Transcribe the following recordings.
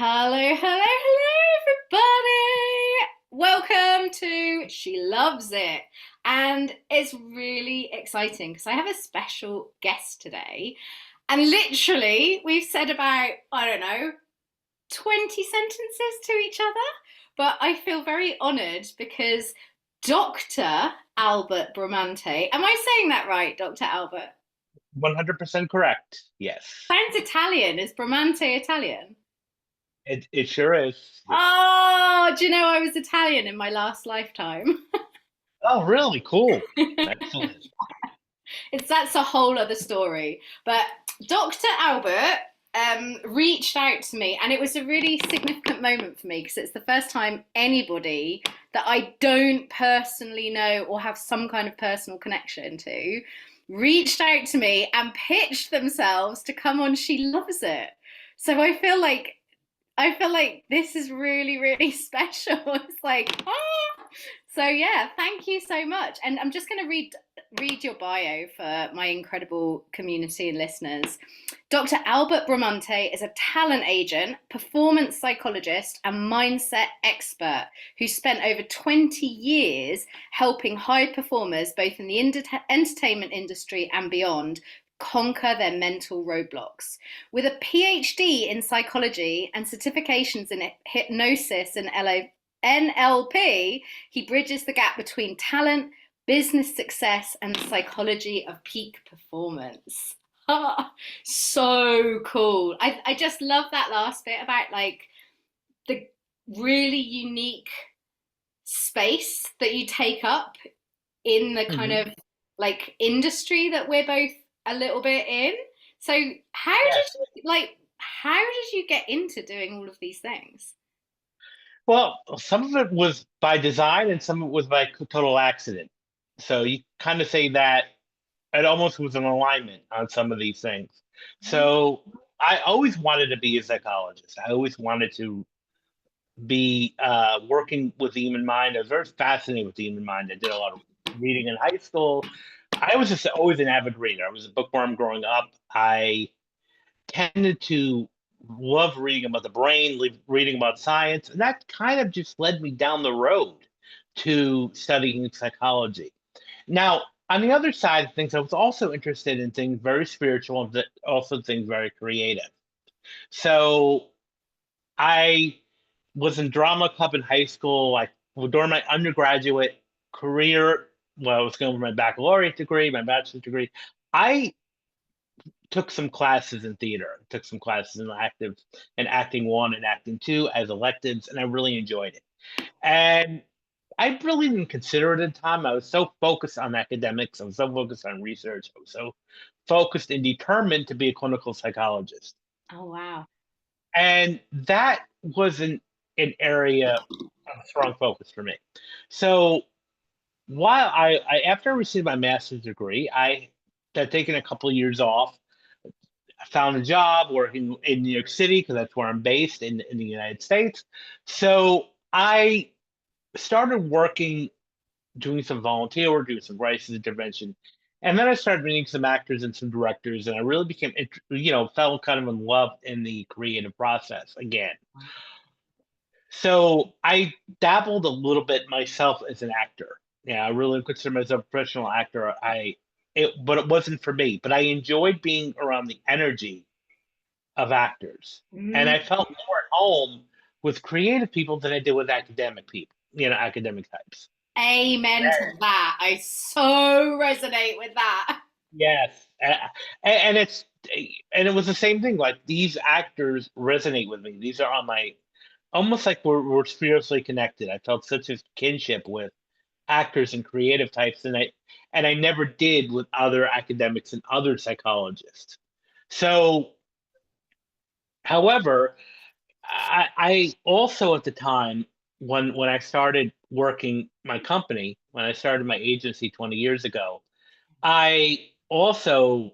Hello, hello, hello, everybody! Welcome to She Loves It. And it's really exciting because I have a special guest today. And literally, we've said about, I don't know, 20 sentences to each other. But I feel very honoured because Dr. Albert Bramante, am I saying that right, Dr. Albert? 100% correct. Yes. Sounds Italian. Is Bramante Italian? It sure is. Yes. Oh, do you know I was Italian in my last lifetime? Oh, really? Cool. Excellent. That's a whole other story. But Dr. Albert reached out to me, and it was a really significant moment for me because it's the first time anybody that I don't personally know or have some kind of personal connection to reached out to me and pitched themselves to come on She Loves It. So I feel like this is really, really special. It's like, ah. So yeah, thank you so much. And I'm just going to read your bio for my incredible community and listeners. Dr. Albert Bramante is a talent agent, performance psychologist, and mindset expert who spent over 20 years helping high performers, both in the entertainment industry and beyond, conquer their mental roadblocks. With a Ph.D. in psychology and certifications in hypnosis and NLP, he bridges the gap between talent, business success, and the psychology of peak performance. So cool. I just love that last bit about like the really unique space that you take up in the kind Hmm. of like industry that we're both a little bit in. So Yes. how did you get into doing all of these things? Well, some of it was by design and some of it was by total accident. So you kind of say that it almost was an alignment on some of these things. So I always wanted to be a psychologist. I always wanted to be working with the human mind. I was very fascinated with the human mind. I did a lot of reading in high school. I was just always an avid reader. I was a bookworm growing up. I tended to love reading about the brain, reading about science, and that kind of just led me down the road to studying psychology. Now, on the other side of things, I was also interested in things very spiritual and also things very creative. So I was in drama club in high school. During my undergraduate career, well, I was going for my baccalaureate degree, my bachelor's degree. I took some classes in theater, took some classes in acting one and acting two as electives, and I really enjoyed it. And I really didn't consider it at the time. I was so focused on academics, I was so focused on research, I was so focused and determined to be a clinical psychologist. Oh wow. And that was an area of strong focus for me. So while after I received my master's degree, I had taken a couple of years off. I found a job working in New York City because that's where I'm based in the United States. So I started working, doing some volunteer work, doing some crisis intervention. And then I started meeting some actors and some directors, and I really became, fell kind of in love in the creative process again. So I dabbled a little bit myself as an actor. Yeah, I really consider myself a professional actor. But it wasn't for me. But I enjoyed being around the energy of actors, and Mm. I felt more at home with creative people than I did with academic people. Academic types. Amen to that. I so resonate with that. Yes, and it was the same thing. Like these actors resonate with me. These are on my almost like we're spiritually connected. I felt such a kinship with actors and creative types, and I never did with other academics and other psychologists. So, however, I also at the time when I started working my company, when I started my agency 20 years ago, I also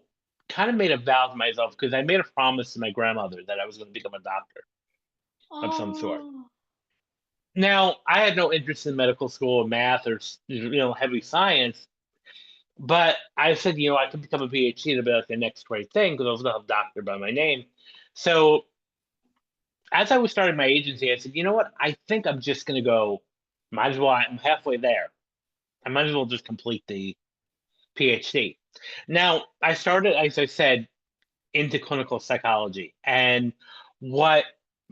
kind of made a vow to myself because I made a promise to my grandmother that I was going to become a doctor of some sort. Oh. Now, I had no interest in medical school or math or heavy science, but I said, I could become a PhD to be like the next great thing because I was going to have doctor by my name. So as I was starting my agency, I said, you know what? I think I'm just going to go, might as well, I'm halfway there. I might as well just complete the PhD. Now, I started, as I said, into clinical psychology. And what,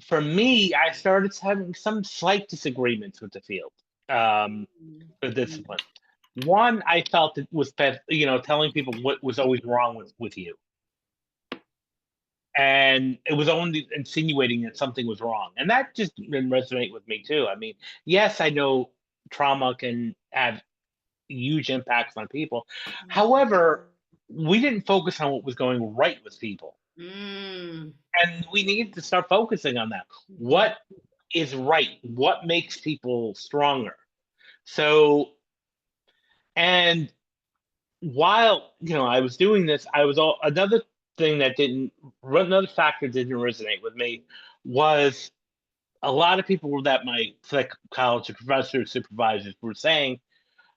for me, I started having some slight disagreements with the field, the discipline. One, I felt it was, telling people what was always wrong with you. And it was only insinuating that something was wrong. And that just didn't resonate with me too. I mean, yes, I know trauma can have huge impacts on people. However, we didn't focus on what was going right with people. Mm. And we need to start focusing on that. Mhm. What is right? What makes people stronger? So, and while I was doing this, I was all another thing that didn't another factor that didn't resonate with me was a lot of people that my psychology professors, supervisors were saying,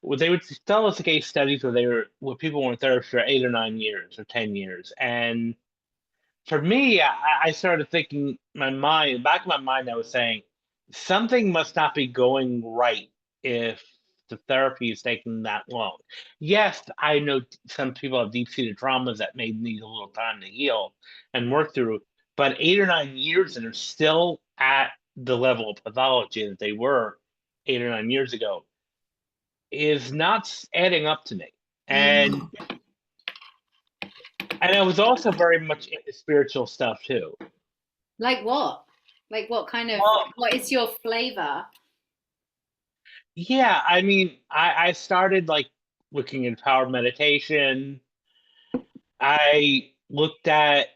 well, they would tell us case studies where people were in therapy for 8 or 9 years or 10 years, and for me, I started thinking back in my mind, I was saying something must not be going right if the therapy is taking that long. Yes, I know some people have deep seated traumas that may need a little time to heal and work through, but 8 or 9 years and are still at the level of pathology that they were 8 or 9 years ago is not adding up to me. And Mm. I was also very much into spiritual stuff too. Like what? Like what kind of, Well, what is your flavor? yeah, I mean, I started like looking at power meditation. I looked at,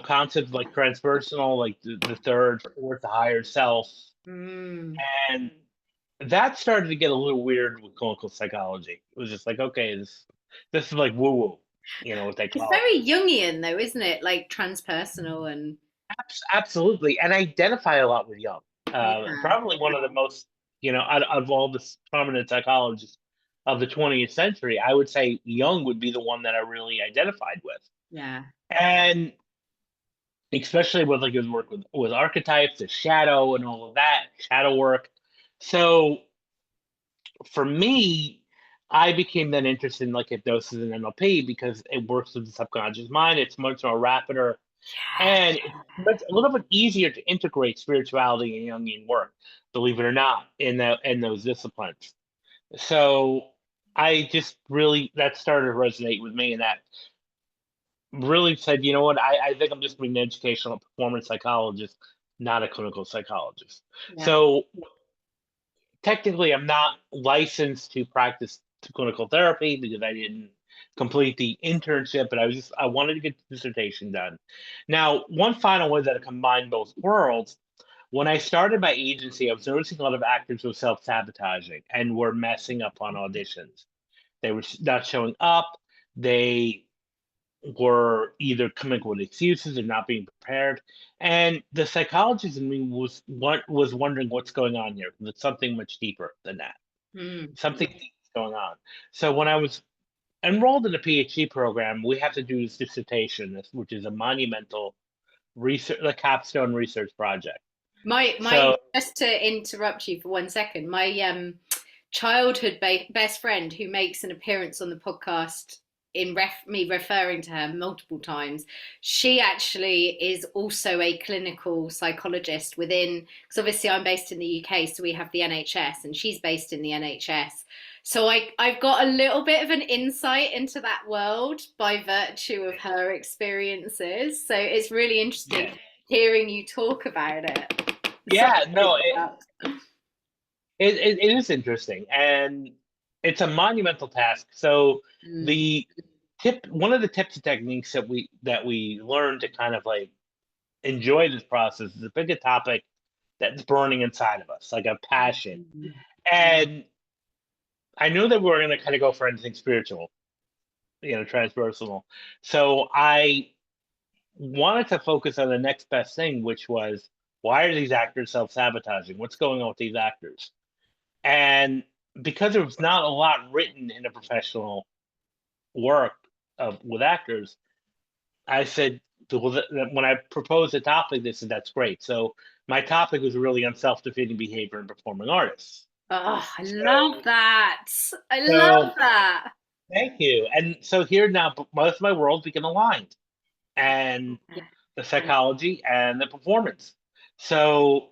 concepts like transpersonal, like the third, fourth, the higher self. Mm. And that started to get a little weird with clinical psychology. It was just like, okay, this is like woo woo, what they It's call it. very Jungian though, isn't it? Like transpersonal and Absolutely. And I identify a lot with Jung. yeah. Probably one of the most, out of all the prominent psychologists of the 20th century, I would say Jung would be the one that I really identified with. Yeah. And especially with like his work with archetypes, the shadow, and all of that, shadow work. So for me, I became then interested in like hypnosis and NLP because it works with the subconscious mind. It's much more rapider, and it's a little bit easier to integrate spirituality and Jungian work, believe it or not, in those disciplines. So I just really that started to resonate with me, and that really said, you know what, I think I'm just being an educational performance psychologist, not a clinical psychologist. Yeah. So technically, I'm not licensed to practice clinical therapy because I didn't complete the internship, but I wanted to get the dissertation done. Now, one final way that I combined both worlds. When I started my agency, I was noticing a lot of actors were self-sabotaging and were messing up on auditions. They were not showing up. They were either coming up with excuses or not being prepared. And the psychologist in me was wondering what's going on here. It's something much deeper than that. Mm. Something deep is going on. So when I was enrolled in the PhD program, we have to do this dissertation, which is a monumental research, the capstone research project. My So just to interrupt you for 1 second, my childhood best friend who makes an appearance on the podcast in me referring to her multiple times, she actually is also a clinical psychologist within, because obviously I'm based in the UK, so we have the NHS and she's based in the NHS. So I've got a little bit of an insight into that world by virtue of her experiences. So it's really yeah, interesting hearing you talk about it. Sorry yeah, to no, interrupt. it is interesting, and it's a monumental task. So Mm. the one of the tips and techniques that we learn to kind of like enjoy this process is to pick a topic that's burning inside of us, like a passion. And I knew that we were going to kind of go for anything spiritual, transpersonal. So I wanted to focus on the next best thing, which was why are these actors self sabotaging? What's going on with these actors? And because there was not a lot written in the professional work with actors, I said, when I proposed the topic, they said that's great. So my topic was really on self-defeating behavior in performing artists. Oh, I love So that. I so love that. thank you. And so here now, most of my world became aligned, and the psychology and the performance. So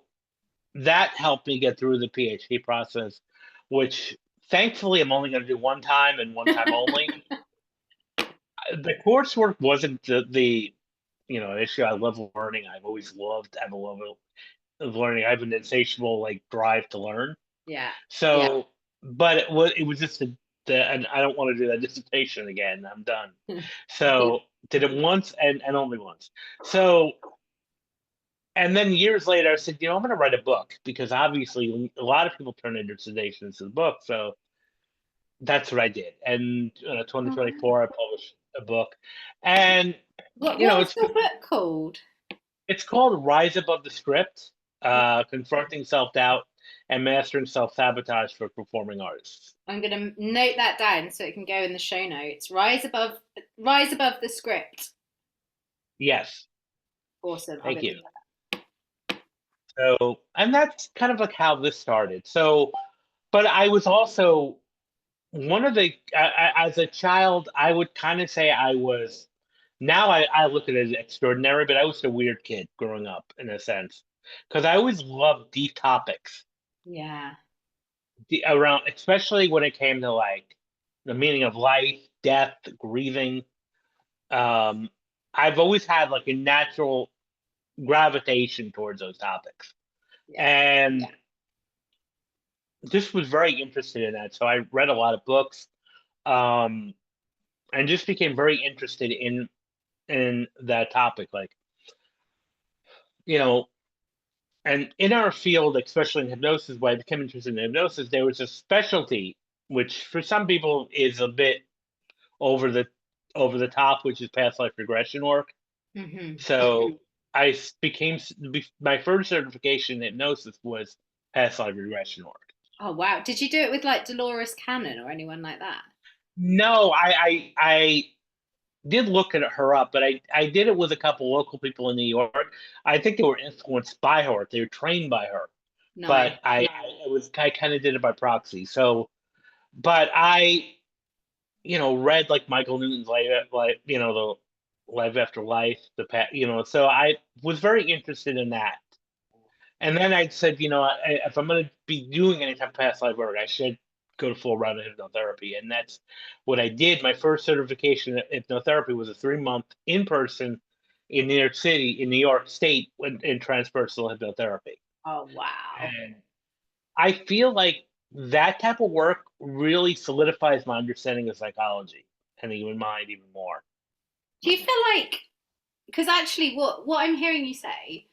that helped me get through the PhD process, which thankfully I'm only going to do one time and one time only. The coursework wasn't the issue. I love learning. I've always loved. I have a love of learning. I have an insatiable drive to learn. Yeah. So, but it was just and I don't want to do that dissertation again. I'm done. So did it once and only once. So and then years later, I said, I'm going to write a book because obviously a lot of people turn their dissertations into the book. So that's what I did. And in Oh, wow. 2024, I published a book, and What was it's your book called? it's called Rise Above the Script: Confronting Self Doubt and Mastering Self Sabotage for Performing Artists. I'm going to note that down so it can go in the show notes. Rise above the script. Yes, Awesome. I'll thank look you. for So, and that's kind of like how this started. So, but I was also one of the as a child, I would kind of say I was. Now I look at it as extraordinary, but I was a weird kid growing up in a sense because I always loved deep topics Yeah. around, especially when it came to the meaning of life, death, grieving. Um, I've always had a natural gravitation towards those topics, Yeah. and just was very interested in that. So I read a lot of books, um, and just became very interested in that topic. You know, and in our field, especially in hypnosis, when I became interested in hypnosis, there was a specialty which for some people is a bit over the over the top, which is past life regression work. Hmm. So I became my first certification in hypnosis was past life regression work. Oh, wow. Did you do it with like Dolores Cannon or anyone like that? No, I did look at her up, but I did it with a couple local people in New York. I think they were influenced by her. They were trained by her, Nice. but I kind of did it by proxy. So, but I read Michael Newton's the Life After Life, the past, so I was very interested in that. And then I said, if I'm going to be doing any type of past life work, I should go to full round of hypnotherapy. And that's what I did. My first certification in hypnotherapy was a 3 month in person in New York City, in New York State, in transpersonal hypnotherapy. Oh, wow. And I feel like that type of work really solidifies my understanding of psychology and the human mind even more. Do you feel like, because actually what I'm hearing you say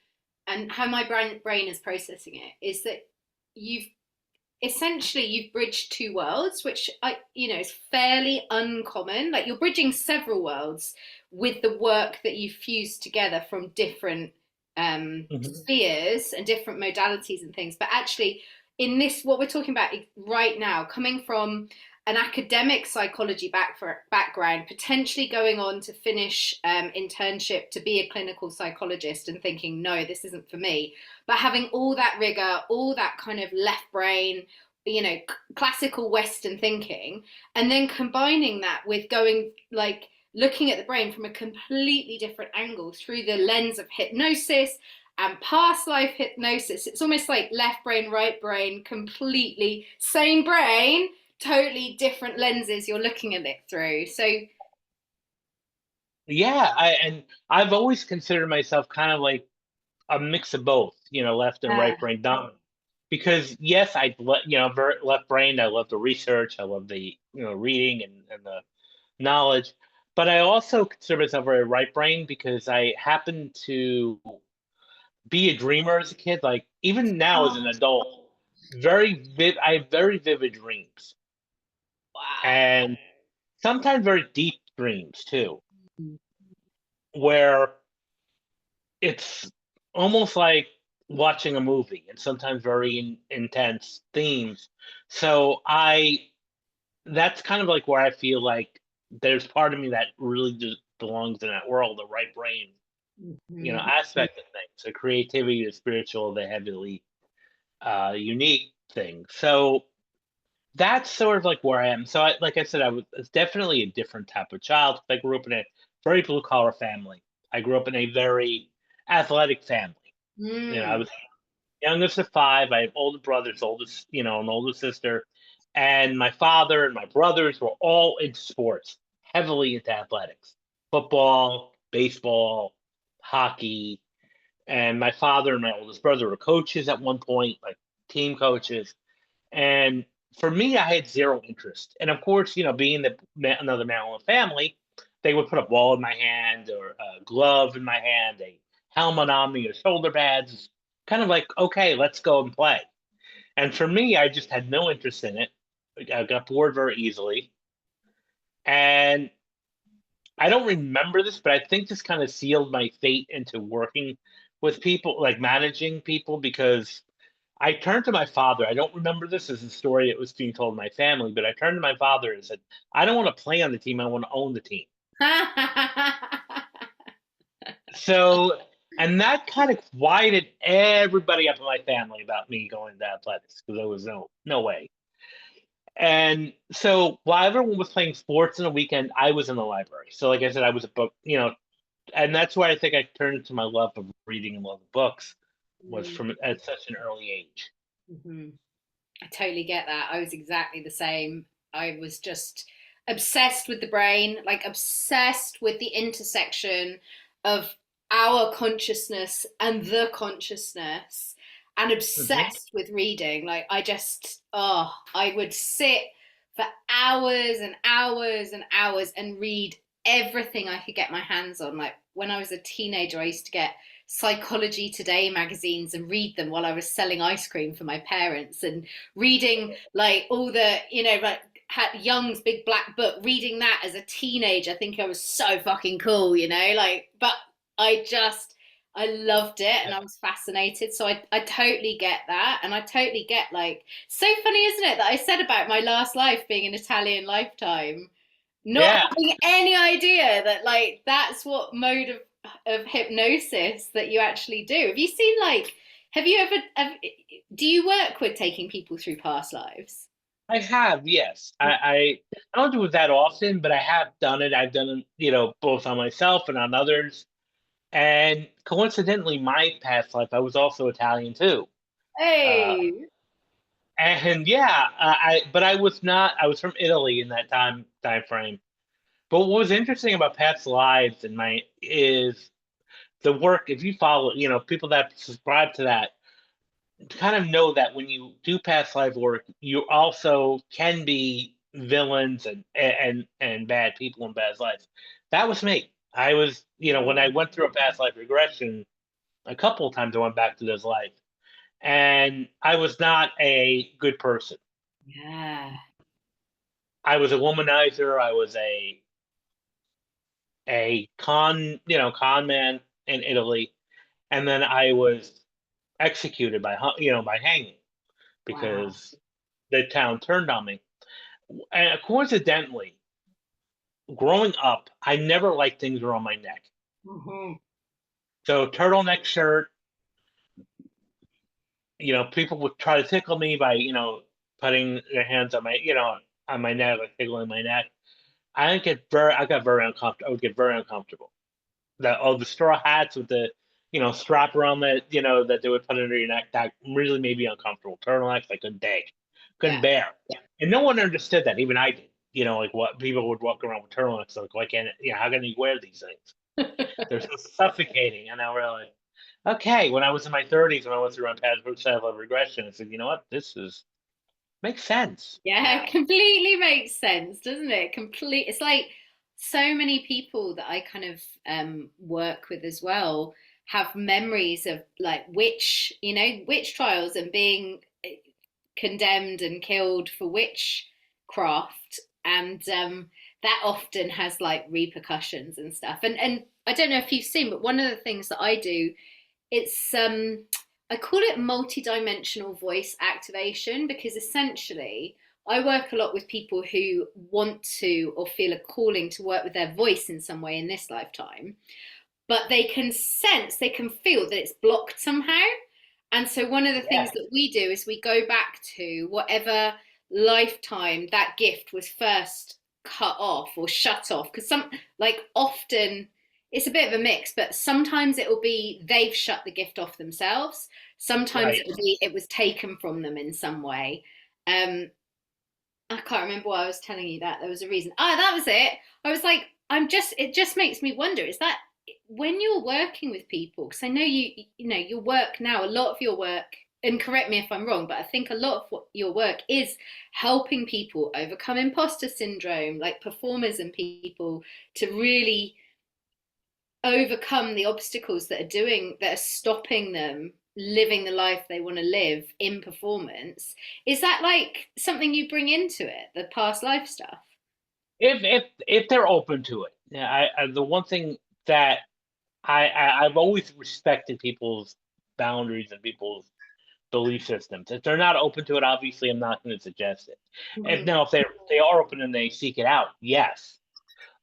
and how my brain is processing it is that you've you've bridged two worlds, which is fairly uncommon. Like you're bridging several worlds with the work that you've fused together from different Mhm. spheres and different modalities and things. But actually, in this, what we're talking about right now, coming from an academic psychology background, potentially going on to finish internship to be a clinical psychologist and thinking, no, this isn't for me. But having all that rigor, all that kind of left brain, classical Western thinking, and then combining that with going looking at the brain from a completely different angle through the lens of hypnosis and past life hypnosis. It's almost like left brain, right brain, completely same brain, totally different lenses you're looking at it through. So, Yeah, and I've always considered myself kind of like a mix of both, left and uh, right brain dominant. Because yes, very left brain. I love the research. I love the reading and the knowledge. But I also consider myself very right brain because I happen to be a dreamer as a kid. Like even now as an oh, adult, I have very vivid dreams wow. and sometimes very deep dreams too, where it's almost like watching a movie and sometimes very intense themes. So that's kind of like where I feel like there's part of me that really just belongs in that world, the right brain. Mhm. aspect of things. The creativity, the spiritual, the heavily unique thing. So that's sort of like where I am. So, like I said, was definitely a different type of child. I grew up in a very blue collar family. I grew up in a very athletic family. I Mm. was youngest of five. I have older brothers, an older sister, and my father and my brothers were all into sports, heavily into athletics, football, baseball, hockey, and my father and my oldest brother were coaches at one point, like team coaches. And for me, I had zero interest. And of course, being another male in the family, they would put a ball in my hand or a glove in my hand, a helmet on me or shoulder pads. Kind of like, okay, let's go and play. And for me, I just had no interest in it. I got bored very easily. And I don't remember this, but I think this kind of sealed my fate into working with people, like managing people, because I turned to my father. I don't remember this as a story that was being told in my family, but I turned to my father and said, I don't want to play on the team. I want to own the team. So, and that kind of quieted everybody up in my family about me going to athletics because there was no way. And so while everyone was playing sports in the weekend, I was in the library. So, like I said, I was a book, and that's where I think I turned into my love of reading and love of books was from at such an early age. Mhm. I totally get that. I was exactly the same. I was just obsessed with the brain, like obsessed with the intersection of our consciousness and the consciousness, and Hmm. obsessed with reading. Like, I would sit for hours and hours and hours and read everything I could get my hands on. Like, when I was a teenager, I used to get Psychology Today magazines and read them while I was selling ice cream for my parents, and reading like all the, like had Young's big black book, reading that as a teenager, I think I was so fucking cool, like, but I loved it and I was fascinated. So I totally get that. And I totally get, like, so funny, isn't it, that I said about my last life being an Italian lifetime, not Yeah, having any idea that, like, that's what mode of hypnosis that you actually do. Have you seen, like, have you ever do you work with taking people through past lives? I have. Yes, I don't do it that often, but I have done it. I've done it, both on myself and on others. And coincidentally, my past life, I was also Italian too. Uh, Hey. and yeah, but I was not. I was from Italy in that time frame. But what was interesting about past lives and my is the work. If you follow, people that subscribe to that kind of know that when you do past life work, you also can be villains and bad people in bad lives. That was me. I was, when I went through a past life regression, a couple of times I went back to this life, and I was not a good person. Yeah. I was a womanizer. I was a con man in Italy, and then I was executed by hanging Wow. because the town turned on me. And coincidentally, growing up, I never liked things around my neck. Hmm. So turtleneck shirt, people would try to tickle me by, putting their hands on my neck, like tickling my neck. I got very uncomfortable. I would get very uncomfortable. The straw hats with the, strap around that they would put under your neck, that really made me uncomfortable. Turtlenecks, I couldn't take, couldn't Yeah. bear. And no one understood that. Even I did. Like what people would walk around with turtlenecks, like, why can't, how can you wear these things? They're so suffocating. And I realized, okay, when I was in my 30s, when I went through my past cycle of regression, I said, you know what? This is makes sense Yeah, now. it completely makes sense, doesn't it? Complete. It's like so many people that I kind of work with as well have memories of, like, witch trials and being condemned and killed for witchcraft, and that often has, like, repercussions and stuff. And I don't know if you've seen, but one of the things that I do, it's I call it multidimensional voice activation, because essentially I work a lot with people who want to or feel a calling to work with their voice in some way in this lifetime. but they can sense, they can feel that it's blocked somehow. And so one of the things Yeah, that we do is we go back to whatever lifetime that gift was first cut off or shut off. Because some, like often, it's a bit of a mix, but sometimes it will be they've shut the gift off themselves. Sometimes it right. will be it was taken from them in some way. Um, I can't remember why I was telling you that. There was a reason. Ah, that was it. I was like, it just makes me wonder, is that when you're working with people, because I know you know, your work now, a lot of your work, and correct me if I'm wrong, but I think a lot of what your work is helping people overcome imposter syndrome, like performers and people to really overcome the obstacles that are stopping them living the life they want to live in performance. Is that like something you bring into it, the past life stuff? If they're open to it. Yeah, the one thing that I've always respected people's boundaries and people's belief systems. If they're not open to it, obviously I'm not going to suggest it. If Mm-hmm. now if they are open and they seek it out, yes.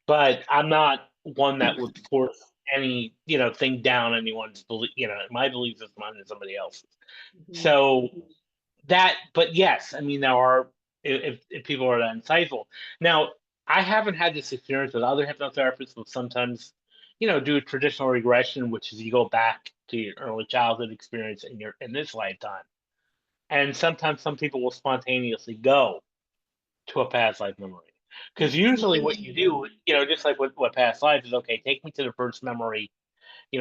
But I'm not one that would force any thing down anyone's belief. My belief system on somebody else's. Mm-hmm. So but yes, I mean there are if people are that insightful. Now I haven't had this experience with other hypnotherapists, but sometimes do traditional regression, which is you go back to your early childhood experience in this lifetime, and sometimes some people will spontaneously go to a past life memory. Because usually what you do, just like what past life is, okay, take me to the first memory.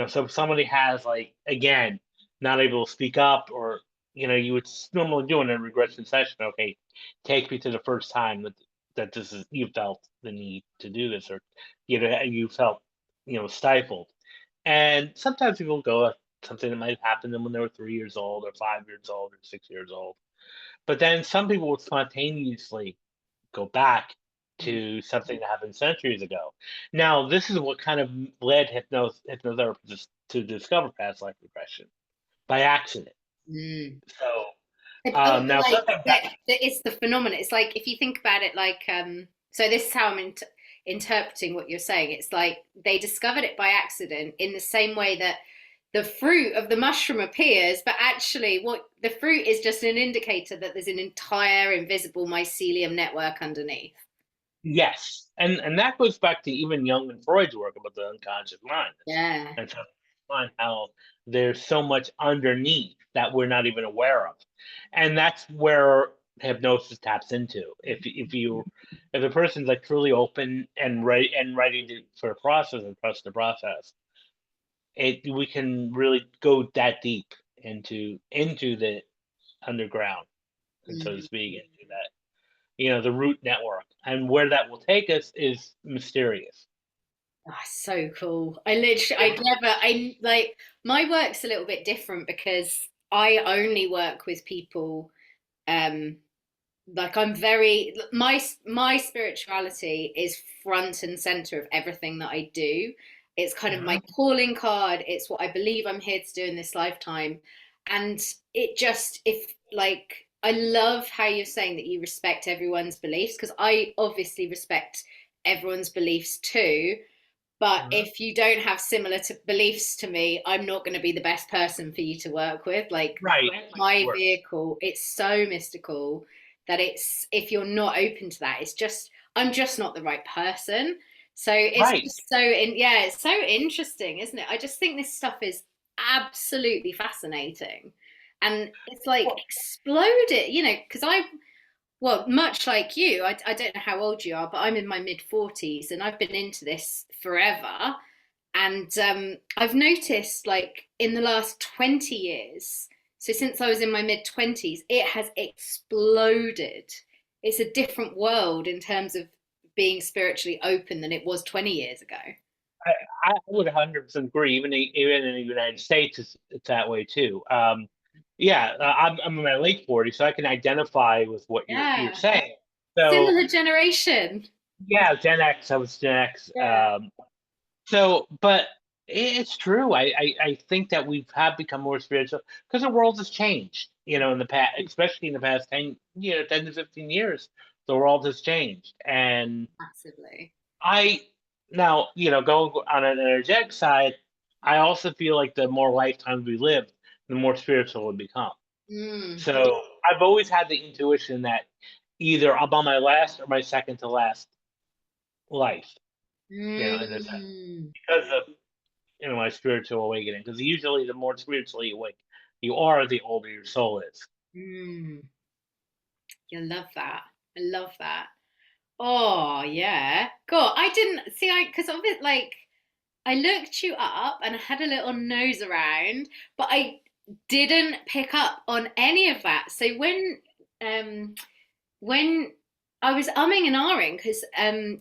So if somebody has, like, again, not able to speak up, or, you would normally do in a regression session, okay, take me to the first time that you felt the need to do this, or, you felt, stifled. And sometimes people go, something that might have happened to them when they were 3 years old, or 5 years old, or 6 years old. But then some people will spontaneously go back to something that happened centuries ago. Now, this is what kind of led hypnotherapists to discover past life regression by accident. Mm. So now Like sometimes that, it's the phenomenon. It's like if you think about it, like so this is how I'm interpreting what you're saying. It's like they discovered it by accident in the same way that the fruit of the mushroom appears, but actually, what the fruit is just an indicator that there's an entire invisible mycelium network underneath. yes, and that goes back to even Jung and Freud's work about the unconscious mind, Yeah, and so mind how there's so much underneath that we're not even aware of, and that's where hypnosis taps into. If the person's like truly open and ready for the process and trust the process, we can really go that deep into the underground, and so to mm. speak, into that the root network, and where that will take us is mysterious. Oh, so cool. I never, I like my work's a little bit different because I only work with people. Um, like I'm very my spirituality is front and center of everything that I do. It's kind of my Mhm. calling card. It's what I believe I'm here to do in this lifetime. And it just, if like, I love how you're saying that you respect everyone's beliefs because I obviously respect everyone's beliefs too. But Mhm. if you don't have similar beliefs to me, I'm not going to be the best person for you to work with. Like Right, of my course. vehicle, it's so mystical that it's if you're not open to that, it's just I'm just not the right person. So it's Right. just yeah, it's so interesting, isn't it? I just think this stuff is absolutely fascinating. And it's like Well, exploded, you know, because I well, much like you, I don't know how old you are, but I'm in my mid 40s and I've been into this forever. And I've noticed, like, in the last 20 years, so since I was in my mid 20s, it has exploded. It's a different world in terms of being spiritually open than it was 20 years ago. I, I would 100% agree. Even in the United States, it's that way too. Yeah, I'm in my late 40s, so I can identify with what you're Yeah. saying. So Similar generation. yeah, Gen X. I was Gen X. Yeah. So, but it's true. I think that we have become more spiritual because the world has changed. In the past, especially in the past 10 to 15 years, the world has changed. And Massively. I now, going on an energetic side. I also feel like the more lifetimes we live, the more spiritual we become. Mm. So I've always had the intuition that either I'm on my last or my second to last life, in a sense, Mm. because of my spiritual awakening. Because usually, the more spiritually awake you are, the older your soul is. Mm. You love that. I love that. Oh yeah. God, I didn't see. Because of it, like I looked you up and I had a little nose around, but I didn't pick up on any of that. So um when I was umming and ahhing, because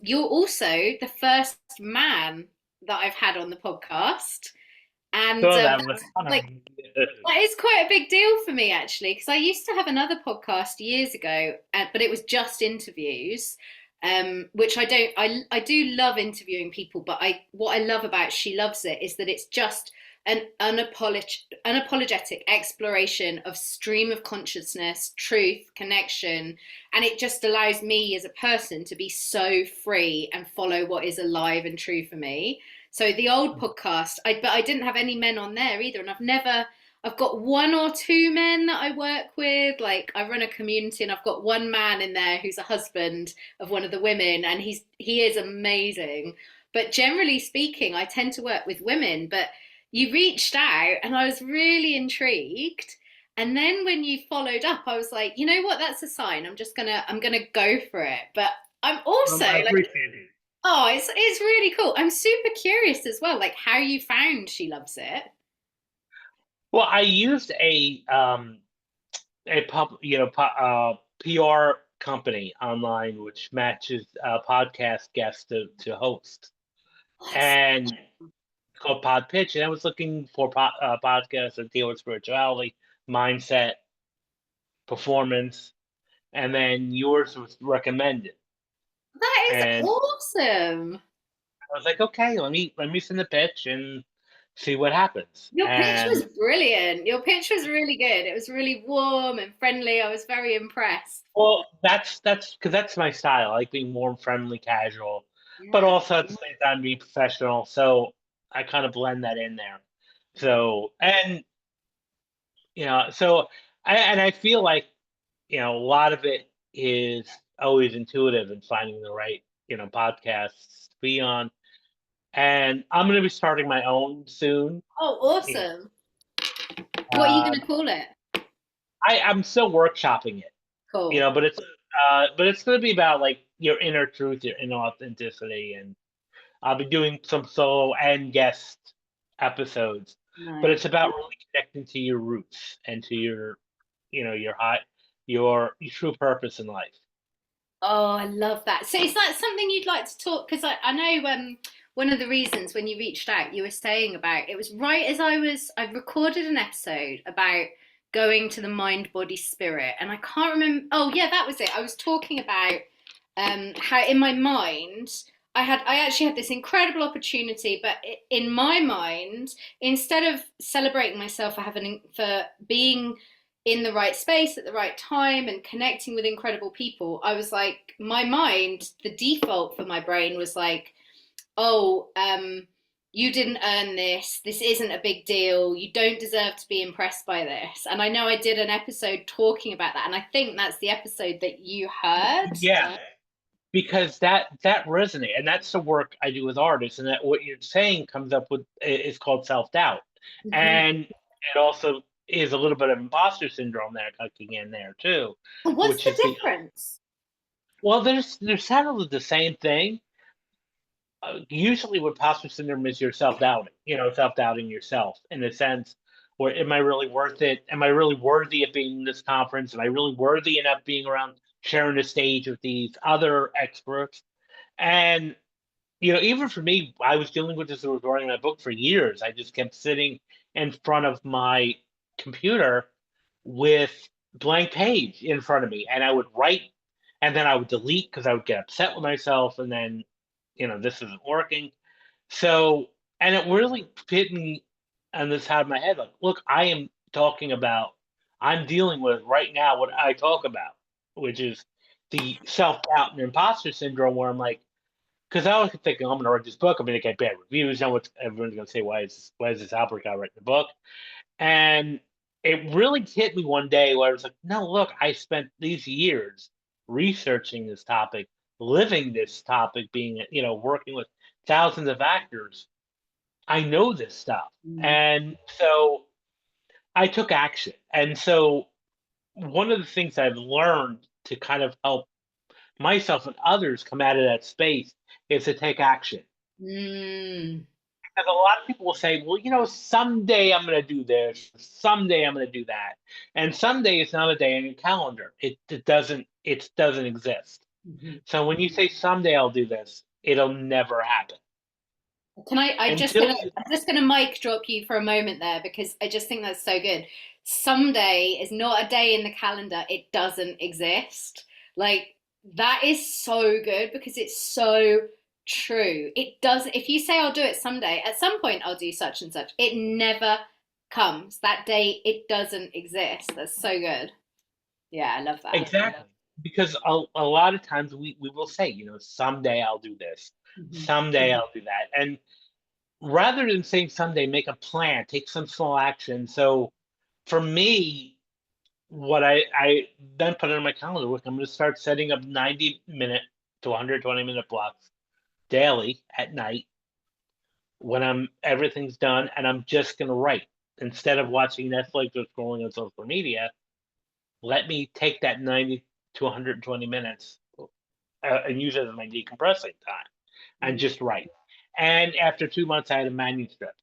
you're also the first man that I've had on the podcast, and So that was that's like fun. that is quite a big deal for me actually, because I used to have another podcast years ago, but it was just interviews, which I don't. I do love interviewing people, but I what I love about She Loves It is that it's just an unapologetic exploration of stream of consciousness, truth, connection, and it just allows me as a person to be so free and follow what is alive and true for me. So the old podcast, but I didn't have any men on there either, and I've got one or two men that I work with. Like I run a community, and I've got one man in there who's a husband of one of the women, and he is amazing. But generally speaking, I tend to work with women. But you reached out, and I was really intrigued. And then when you followed up, I was like, you know what? That's a sign. I'm gonna go for it. But I'm also I like, appreciate it. oh, it's really cool. I'm super curious as well, like how you found She Loves It. Well, I used PR company online, which matches podcast guests to host, Oh, that's and it's called Pod Pitch. And I was looking for podcasts that deal with spirituality, mindset, performance, and then yours was recommended. that is And awesome. I was like, okay, let me send the pitch and see what happens. Your pitch And was brilliant. Your pitch was really good. It was really warm and friendly. I was very impressed. well, that's because that's my style. I like being warm, friendly, casual, but Yeah. also at the same time be professional. So I kind of blend that in there. So and so I feel like a lot of it is always intuitive in finding the right podcasts to be on. And I'm going to be starting my own soon. Oh, You know, awesome. What are you uh, going to call it? I'm still workshopping it. Cool. But it's going to be about like your inner truth, your inner authenticity, and I'll be doing some solo and guest episodes. But Nice. it's about really connecting to your roots and to your true purpose in life. Oh, I love that. So is that something you'd like to talk? Because I know one of the reasons when you reached out, you were saying about it was right as I recorded an episode about going to the mind, body, spirit, and I can't remember. Oh yeah, that was it. I was talking about how in my mind I actually had this incredible opportunity, but in my mind, instead of celebrating myself for being in the right space at the right time and connecting with incredible people, I was like, my mind, the default for my brain was like, oh, you didn't earn this. This isn't a big deal. You don't deserve to be impressed by this. And I know I did an episode talking about that. And I think that's the episode that you heard. Yeah, because that resonate, and that's the work I do with artists, and that what you're saying comes up with is called self-doubt, Mhm. and it also is a little bit of imposter syndrome there kicking in there too, What's which the is difference? there's several of the same thing. Usually with imposter syndrome is your self-doubting, self-doubting yourself in a sense, where am I really worth it? Am I really worthy of being in this conference? Am I really worthy enough being around sharing the stage with these other experts? And even for me, I was dealing with this. I was writing my book for years. I just kept sitting in front of my computer with blank page in front of me, and I would write, and then I would delete because I would get upset with myself, and then, this isn't working. So, and it really hit me on this side of my head, like, look, I'm dealing with right now what I talk about, which is the self doubt and imposter syndrome, where I'm like, because I was thinking I'm going to write this book. I'm going to get bad reviews. Now everyone's going to say, why is this Albert guy writing the book? And it really hit me one day where I was like, no, look, I spent these years researching this topic, living this topic, being, working with thousands of actors. I know this stuff. Mm. And so I took action. And so one of the things I've learned to kind of help myself and others come out of that space is to take action. Mm. Because a lot of people will say, well, someday I'm going to do this, someday I'm going to do that. And someday is not a day on your calendar. It doesn't exist. Mhm. So when you say someday I'll do this, it'll never happen. Can Until you I'm just gonna mic drop you for a moment there because I just think that's so good. Someday is not a day in the calendar. It doesn't exist. Like that is so good because it's so true. It does, if you say I'll do it someday, at some point I'll do such and such. It never comes. That day it doesn't exist. That's so good. Yeah, I love that. Exactly. Because a lot of times we will say, someday I'll do this, Mhm. someday I'll do that. And rather than saying someday, make a plan, take some small action. So for me, what I then put on my calendar, look, I'm going to start setting up 90-minute to 120-minute blocks daily at night when everything's done, and I'm just going to write instead of watching Netflix or scrolling on social media. Let me take that 90 to 120 minutes and use it as my decompressing time and Mhm. just write. And after 2 months, I had a manuscript.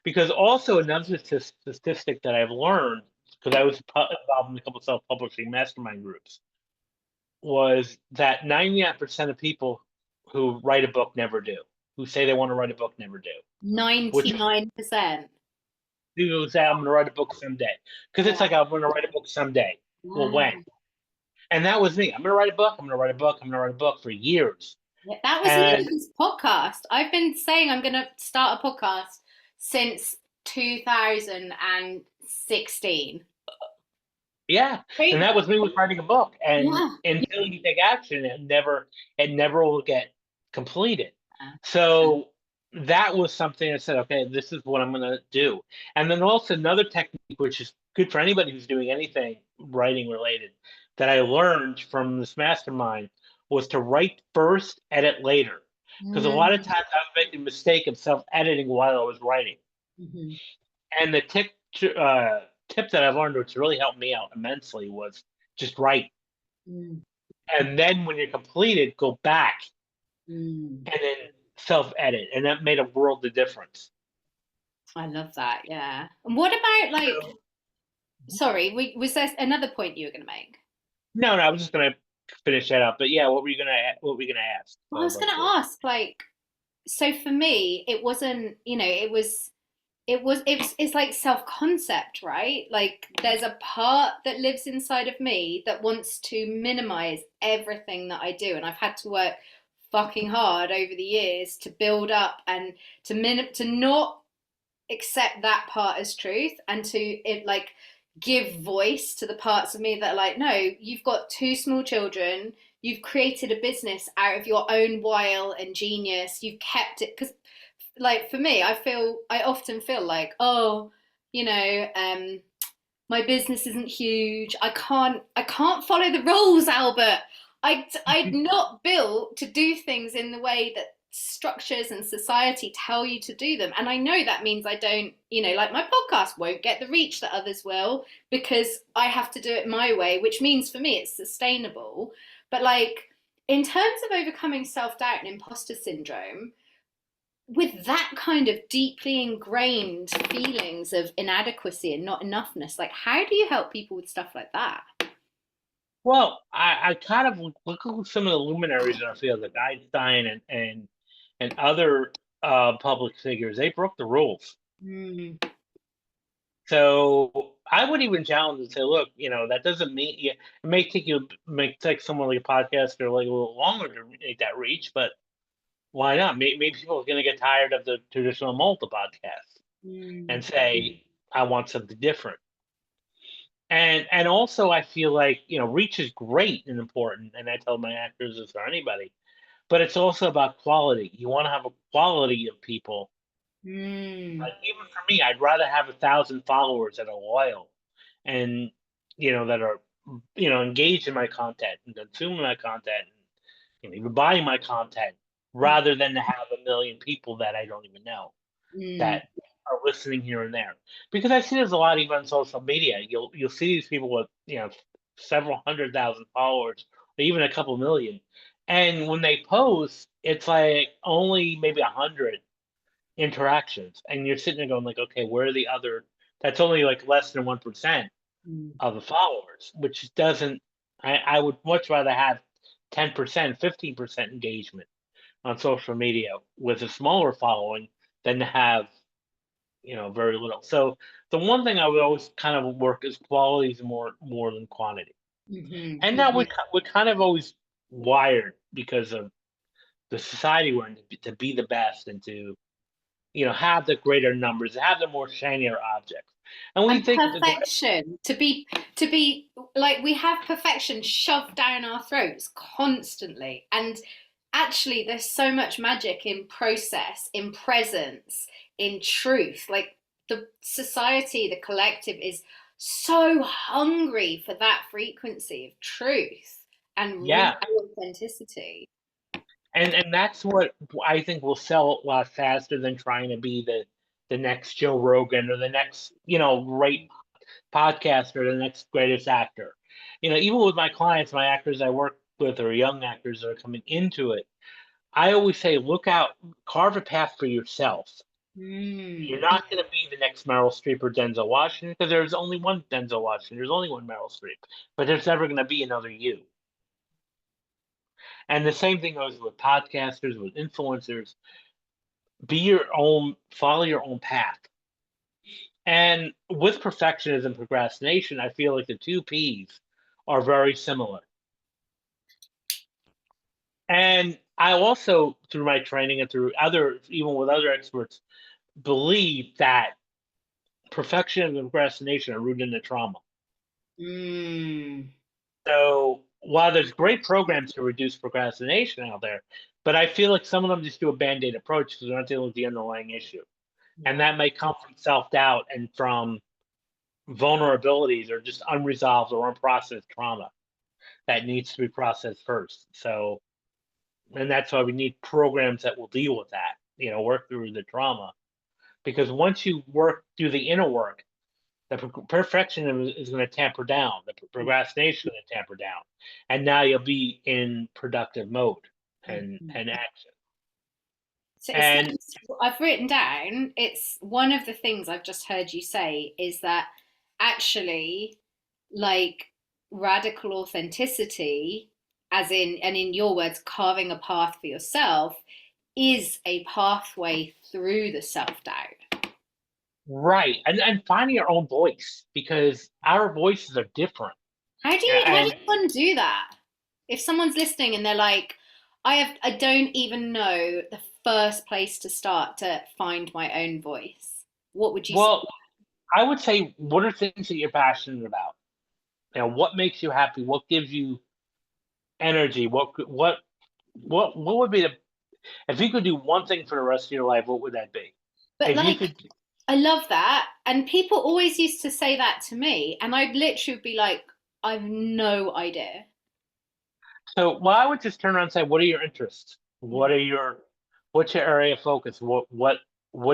Because also another statistic that I've learned, because I was involved in a couple of self-publishing mastermind groups, was that 99% of people who write a book never do. Who say they want to write a book never do. Which 99%. people say I'm going to write a book someday, because it's Wow. like I'm going to write a book someday. Well, when? Wow. And that was me. I'm going to write a book. I'm going to write a book. I'm going to write a book for years. Yeah, that was me And with this podcast. I've been saying I'm going to start a podcast since 2016. yeah, and Right? that was me with writing a book. And Yeah. until you take action, it never will get completed. So that was something I said, okay, this is what I'm going to do. And then also another technique, which is good for anybody who's doing anything writing related, that I learned from this mastermind was to write first, edit later. Because a lot of Mm-hmm. times I was making the mistake of self-editing while I was writing. And the tip that I've learned, which really helped me out immensely, was just write. And then when you're completed, go back Mm-hmm. and then self edit. And that made a world of difference. I love that. Yeah. And what about like, So, sorry, was there another point you were going to make? no, no, I was just gonna finish that up. But yeah, what were you gonna ask? Well, I I'd was love going to to. ask, like, so for me, it wasn't, it's like self-concept, right? Like there's a part that lives inside of me that wants to minimize everything that I do, and I've had to work fucking hard over the years to build up and to not accept that part as truth and to give voice to the parts of me that are like, no, you've got two small children, you've created a business out of your own wile and genius, you've kept it, because like for me, I often feel like, oh, you know, my business isn't huge. I can't follow the rules, Albert. I'm not built to do things in the way that structures and society tell you to do them. And I know that means I don't, like my podcast won't get the reach that others will because I have to do it my way, which means for me it's sustainable. But like in terms of overcoming self-doubt and imposter syndrome, with that kind of deeply ingrained feelings of inadequacy and not enoughness, like how do you help people with stuff like that? Well, I kind of look at some of the luminaries in our field, like Einstein and other public figures. They broke the rules. Mm, So I would even challenge and say, look, that doesn't mean it may take someone like a podcaster like a little longer to make that reach, but why not? Maybe people are going to get tired of the traditional Malta podcast mm, and say, I want something different. And also I feel like, reach is great and important, and I tell my actors this or anybody, but it's also about quality. You want to have a quality of people. Mm. Like even for me, I'd rather have 1,000 followers that are loyal and that are engaged in my content and consuming my content and even buying my content rather than to have 1 million people that I don't even know Mm. that are listening here and there. Because I see there's a lot even on social media. You'll see these people with several 100,000 followers, or even a couple million, and when they post, it's like only maybe 100 interactions, and you're sitting there going like, okay, where are the other? That's only like less than 1% Mm. of the followers, which doesn't. I would much rather have 10%, 15% engagement on social media with a smaller following than to have very little. So the one thing I would always kind of work is quality is more than quantity, Mhm, and that mhm, we're kind of always wired because of the society we're in to be the best and to have the greater numbers, have the more shinier objects. And we and think perfection to be like we have perfection shoved down our throats constantly, and actually there's so much magic in process, in presence, in truth. Like the society, the collective is so hungry for that frequency of truth and real yeah, authenticity. and that's what I think will sell a lot faster than trying to be the next Joe Rogan or the next great podcaster or the next greatest actor. Even with my clients, my actors I work with or young actors that are coming into it, I always say, look out, carve a path for yourself. You're Mm. not going to be the next Meryl Streep or Denzel Washington because there's only one Denzel Washington. There's only one Meryl Streep, but there's never going to be another you. And the same thing goes with podcasters, with influencers. Be your own, follow your own path. And with perfectionism and procrastination, I feel like the two P's are very similar. And I also, through my training and through even with other experts, believe that perfection and procrastination are rooted in the trauma. Mm. So while there's great programs to reduce procrastination out there, but I feel like some of them just do a band-aid approach because they're not dealing with the underlying issue. And Yeah. that may come from self-doubt and from vulnerabilities or just unresolved or unprocessed trauma that needs to be processed first. So, and that's why we need programs that will deal with that, work through the trauma. Because once you work through the inner work, the perfection is going to tamper down. The procrastination is going to tamper down, and now you'll be in productive mode Mhm. and action. So it's And nice. I've written down, it's one of the things I've just heard you say is that actually, like radical authenticity, as in, and in your words, carving a path for yourself, is a pathway through the self doubt. right, and finding your own voice because our voices are different. How And does one do that? If someone's listening and they're like, I don't even know the first place to start to find my own voice. What would you say? well, I would say, what are things that you're passionate about? What makes you happy? What gives you energy? What would be the if you could do one thing for the rest of your life? What would that be? But If you like, could. I love that. And people always used to say that to me. And I'd literally be like, I've no idea. So, well, I would just turn around and say, what are your interests? What's your area of focus? What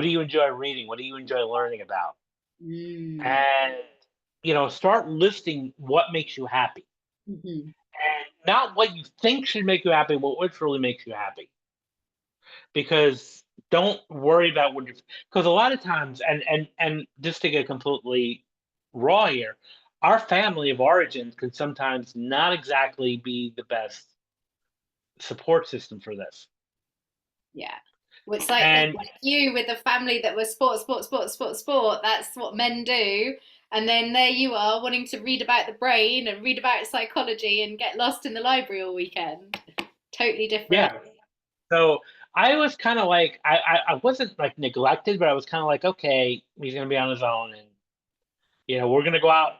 do you enjoy reading? What do you enjoy learning about? Mm. And start listing what makes you happy, Hmm. and not what you think should make you happy, but what truly makes you happy. Because don't worry about what you because a lot of times, and just to get completely raw here, our family of origins can sometimes not exactly be the best support system for this. Yeah. Well, it's And like you with a family that was sport, sport, sport, sport, sport. That's what men do. And then there you are wanting to read about the brain and read about psychology and get lost in the library all weekend. Totally different. yeah, so I was kind of like I wasn't like neglected, but I was kind of like, okay, he's gonna be on his own, and we're gonna go out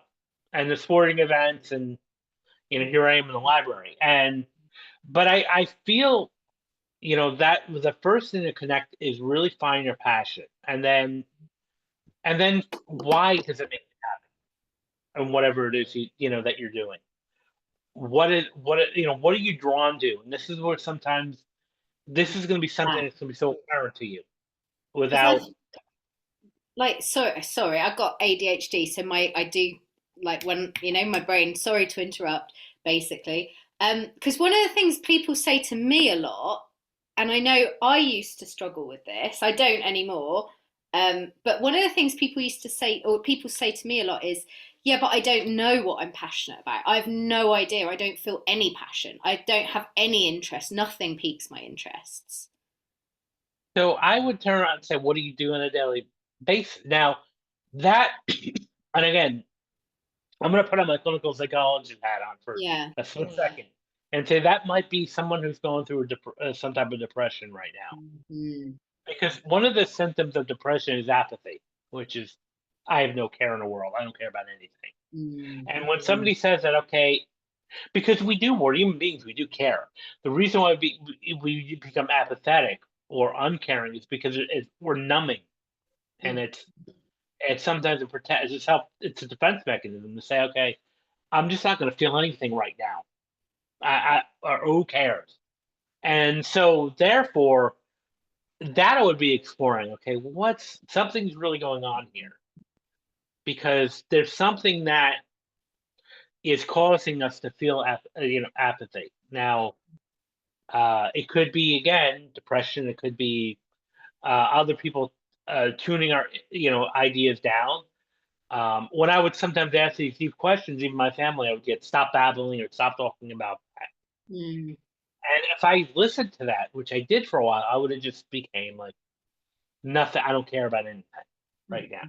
and the sporting events, and here I am in the library, and but I feel. that the first thing to connect is really find your passion, and then why does it make you happy, and whatever it is that you're doing. What are you drawn to? And this is where sometimes this is going to be something that's going to be so apparent to you Because I without. like sorry, I've got ADHD, so my I do like when my brain. Sorry to interrupt, basically. Because one of the things people say to me a lot, and I know I used to struggle with this. I don't anymore. But one of the things people used to say, or people say to me a lot, is, "Yeah, but I don't know what I'm passionate about. I have no idea. I don't feel any passion. I don't have any interest. Nothing piques my interests." So I would turn around and say, "What do you do on a daily basis?" Now, that, and again, I'm going to put on my clinical psychologist hat on for Yeah. a split second and say that might be someone who's going through some type of depression right now. Mhm. Because one of the symptoms of depression is apathy, which is, I have no care in the world. I don't care about anything. Mm. And when somebody says that, okay, because we do, more human beings, we do care. The reason why we become apathetic or uncaring is because we're numbing, and Mm. it's sometimes it's a defense mechanism to say, okay, I'm just not going to feel anything right now. Or who cares? And so therefore, that I would be exploring. Okay, what's something's really going on here, because there's something that is causing us to feel apathy. Now, it could be, again, depression. It could be other people tuning our ideas down. When I would sometimes ask these deep questions, even my family, I would get stop babbling or stop talking about that. Mm. And if I listened to that, which I did for a while, I would have just became like nothing. I don't care about anything right now.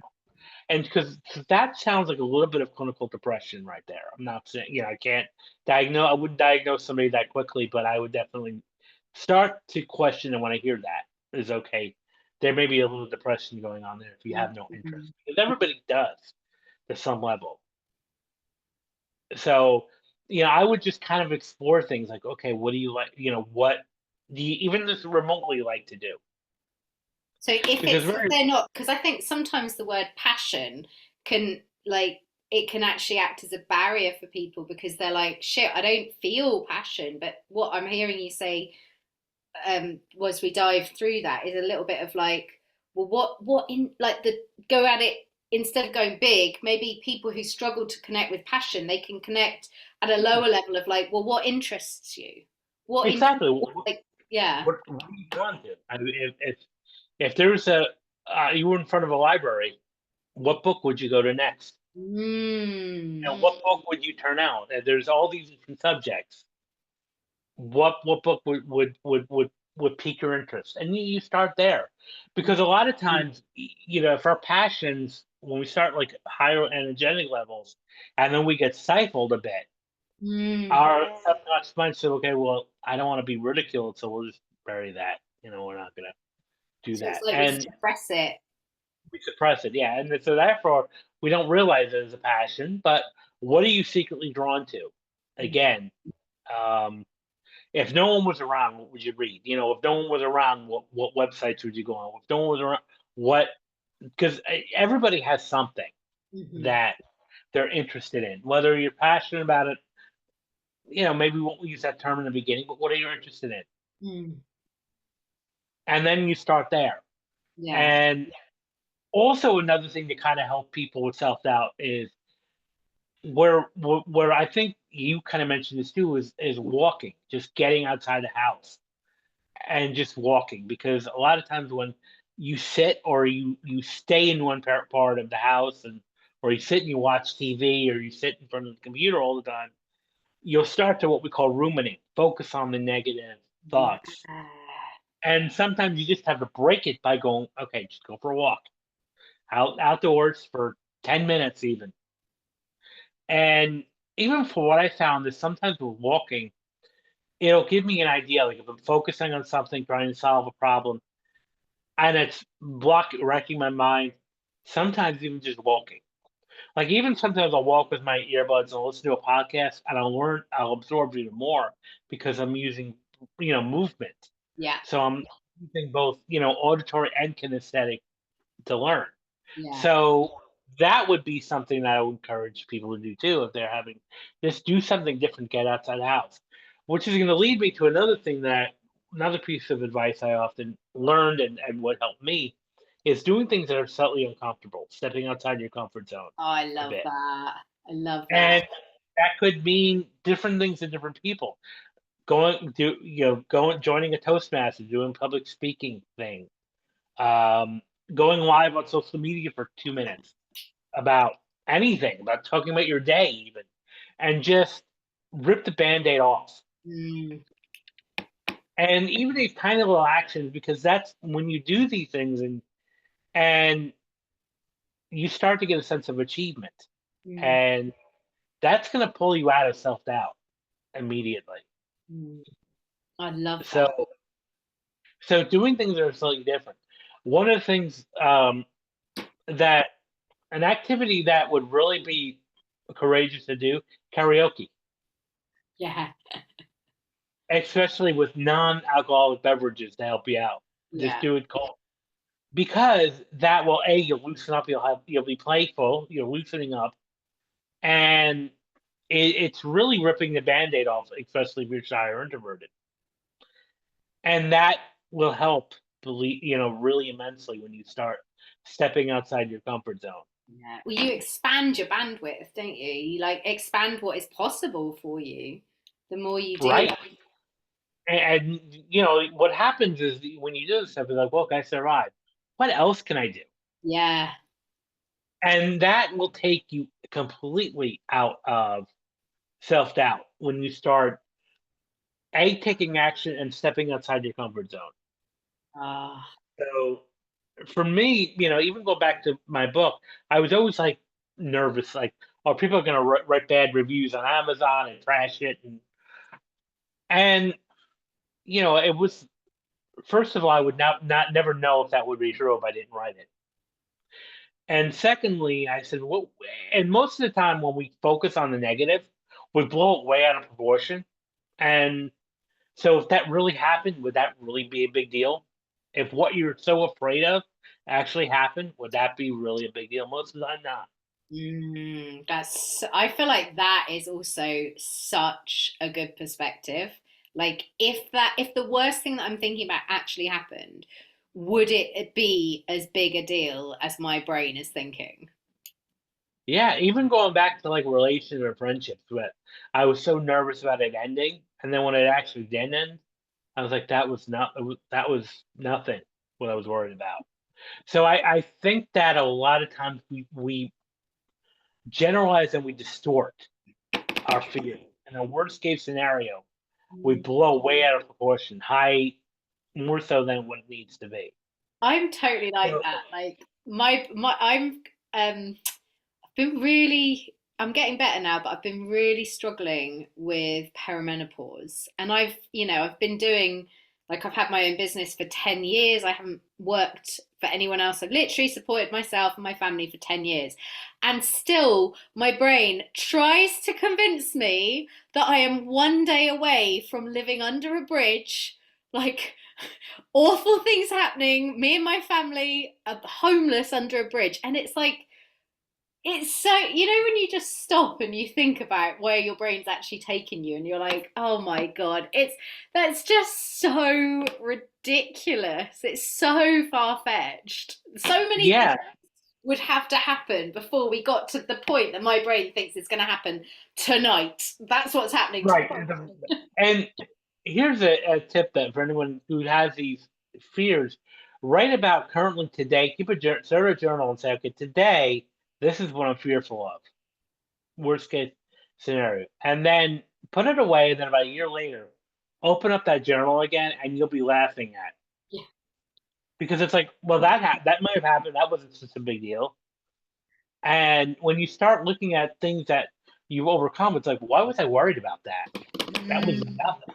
And because that sounds like a little bit of clinical depression right there. I'm not saying, I can't diagnose, I wouldn't diagnose somebody that quickly, but I would definitely start to question it when I hear that is okay. There may be a little depression going on there if you have no interest, Mhm. because everybody does to some level. So, I would just kind of explore things like, okay, what do you like? What do you even just remotely like to do? So Because if very they're not, because I think sometimes the word passion can like it can actually act as a barrier for people because they're like, shit, I don't feel passion. But what I'm hearing you say, was we dive through that, is a little bit of like, well, what in like the go at it instead of going big. Maybe people who struggle to connect with passion, they can connect at a lower level of like, well, what interests you? What interests exactly. like yeah. What are you drawn to? I mean, if there was you were in front of a library, what book would you go to next? Mm. And what book would you turn out? And there's all these different subjects. What book would pique your interest? And you start there, because a lot of times, if our passions, when we start like higher energetic levels, and then we get stifled a bit, Mm. our subconscious mind says, okay, well, I don't want to be ridiculed, so we'll just bury that. We're not gonna do So it's that. like we And suppress it. we suppress it, yeah, and so therefore we don't realize it as a passion. But what are you secretly drawn to? Again, um, if no one was around, what would you read? If no one was around, what websites would you go on? If no one was around, what? Because everybody has something Mm-hmm. that they're interested in, whether you're passionate about it. Maybe we won't use that term in the beginning, but what are you interested in? Mm. And then you start there. Yeah. And also another thing to kind of help people with self doubt is where I think you kind of mentioned this too is walking, just getting outside the house and just walking, because a lot of times when you sit or you stay in one part of the house, and or you sit and you watch TV or you sit in front of the computer all the time, you'll start to what we call ruminate, focus on the negative Yeah. thoughts. And sometimes you just have to break it by going, okay, just go for a walk outdoors for 10 minutes even. And even for what I found is sometimes with walking, it'll give me an idea. Like if I'm focusing on something, trying to solve a problem, and it's wrecking my mind, sometimes even just walking. Like even sometimes I'll walk with my earbuds and listen to a podcast, and I'll absorb even more because I'm using, movement. Yeah. So I'm using both, auditory and kinesthetic to learn. Yeah. So that would be something that I would encourage people to do too if they're having just do something different, get outside the house. Which is going to lead me to another piece of advice I often learned and what helped me is doing things that are slightly uncomfortable, stepping outside your comfort zone Oh, I a love bit. that. I love that. And that could mean different things to different people. Going joining a Toastmaster, doing public speaking thing, um, going live on social media for 2 minutes about anything, about talking about your day even, and just rip the band-aid off. Mm, And even these tiny little actions, because that's when you do these things and you start to get a sense of achievement. mm, And that's gonna pull you out of self-doubt immediately. mm. I love that. So doing things that are slightly different. One of the things that an activity that would really be courageous to do, karaoke, Yeah. especially with non-alcoholic beverages to help you out. Just Yeah. do it cold because that will you'll loosen up. You'll be playful. You're loosening up, and it's really ripping the band-aid off, especially if you're shy or introverted, and that will help believe really immensely when you start stepping outside your comfort zone. Yeah. Well, you expand your bandwidth, don't you? You like expand what is possible for you the more you do Right. that. And what happens is when you do this stuff, you're like, "Look, I survived. What else can I do?" Yeah. And that will take you completely out of self doubt when you start taking action and stepping outside your comfort zone. Ah. So for me, even go back to my book, I was always like nervous, like, "Oh, people are going to write bad reviews on Amazon and trash it," and it was first of all, I would not never know if that would be true if I didn't write it. And secondly, I said, "Well," and most of the time when we focus on the negative, we blow it way out of proportion. And so if that really happened, would that really be a big deal? If what you're so afraid of actually happened, would that be really a big deal? Most of the time, not. I feel like that is also such a good perspective. Like if the worst thing that I'm thinking about actually happened, would it be as big a deal as my brain is thinking? Yeah, even going back to like relationships or friendships, but I was so nervous about it ending, and then when it actually did end, I was like, that was nothing what I was worried about. So I think that a lot of times we generalize and we distort our fear. In a worst case scenario, we blow way out of proportion, high more so than what it needs to be. I'm totally like So that. Like um been really I'm getting better now, but I've been really struggling with perimenopause. And I've been doing like I've had my own business for 10 years. I haven't worked for anyone else. I've literally supported myself and my family for 10 years. And still my brain tries to convince me that I am one day away from living under a bridge, like awful things happening, me and my family are homeless under a bridge. And it's like it's so when you just stop and you think about where your brain's actually taking you and you're like, oh my god, that's just so ridiculous. It's so far-fetched. So many things yeah, would have to happen before we got to the point that my brain thinks it's going to happen tonight. That's what's happening right. tonight. And here's a tip that for anyone who has these fears, write about currently today. Keep start a journal and say, okay, today this is what I'm fearful of. Worst case scenario, and then put it away. And then about a year later, open up that journal again, and you'll be laughing at it. Yeah. Because it's like, well, that might have happened. That wasn't such a big deal. And when you start looking at things that you've overcome, it's like, why was I worried about that? That was Mm. nothing.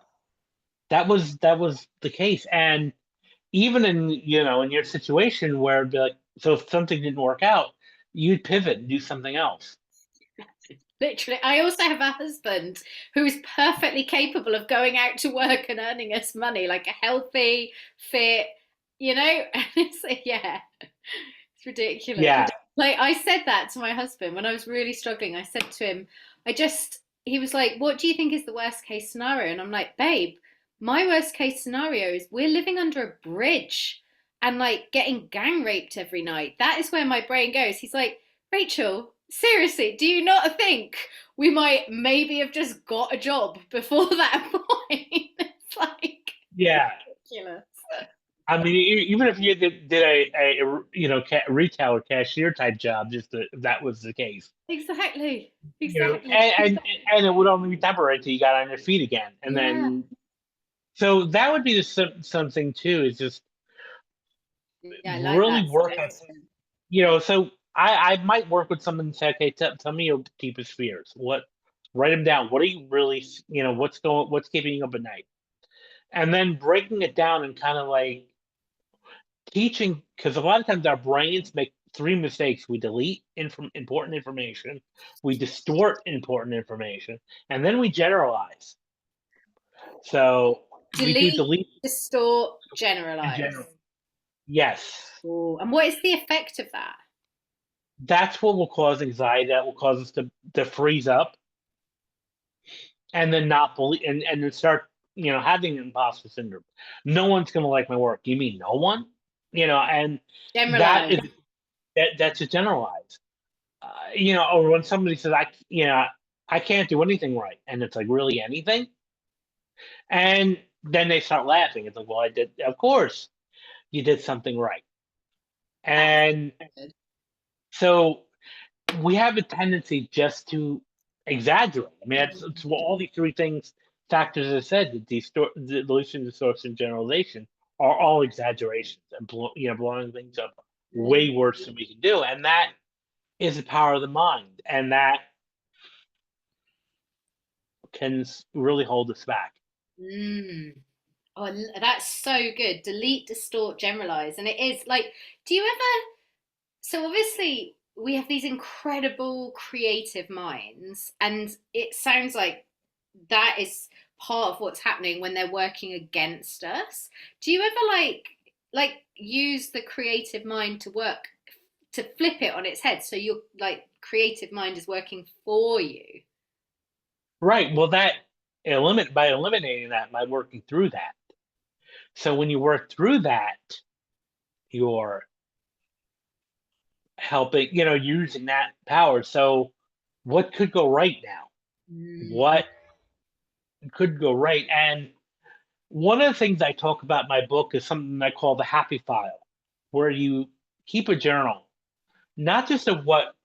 That was the case. And even in your situation where it'd be like, so if something didn't work out, you'd pivot and do something else. Literally. I also have a husband who is perfectly capable of going out to work and earning us money, like a healthy, fit, you know? And it's like, yeah, it's ridiculous. Yeah, Like I said that to my husband when I was really struggling. I said to him, he was like, "What do you think is the worst case scenario?" And I'm like, "Babe, my worst case scenario is we're living under a bridge and like getting gang raped every night. That is where my brain goes." He's like, "Rachel, seriously, do you not think we might maybe have just got a job before that point?" It's like yeah. ridiculous. I mean, even if you did retail or cashier type job, if that was the case, Exactly. you know, Exactly. and it would only be temporary until you got on your feet again, and Yeah. then so that would be something too. Is just Yeah, I like really that work on, suggestion. so I might work with someone and say, okay, tell me your deepest fears. Write them down. What are you really, what's keeping you up at night? And then breaking it down and kind of like teaching, because a lot of times our brains make three mistakes. We delete important information, we distort important information, and then we generalize. So we do Delete, delete distort, in generalize. general. Yes. Ooh, and what is the effect of that? That's what will cause anxiety. That will cause us to freeze up and then not believe and then start, having imposter syndrome. No one's gonna like my work. You mean no one? And that Generalize. is that's a generalized. Or when somebody says I can't do anything right, and it's like really anything, and then they start laughing. It's like, well, I did. Of course, you did something right, That's and good. so we have a tendency just to exaggerate. I mean, it's what all these three things factors I said: the delusion, distortion, generalization are all exaggerations and blowing things up way worse than we can do, and that is the power of the mind, and that can really hold us back. Mm. Oh, that's so good. Delete, distort, generalize. And it is like, do you ever, so obviously we have these incredible creative minds, and it sounds like that is part of what's happening when they're working against us. Do you ever like use the creative mind to work to flip it on its head so your like creative mind is working for you? Right. Well, that by eliminating that, by working through that. So when you work through that, you're helping, using that power. So what could go right now? Mm. What could go right? And one of the things I talk about in my book is something I call the happy file, where you keep a journal, not just of what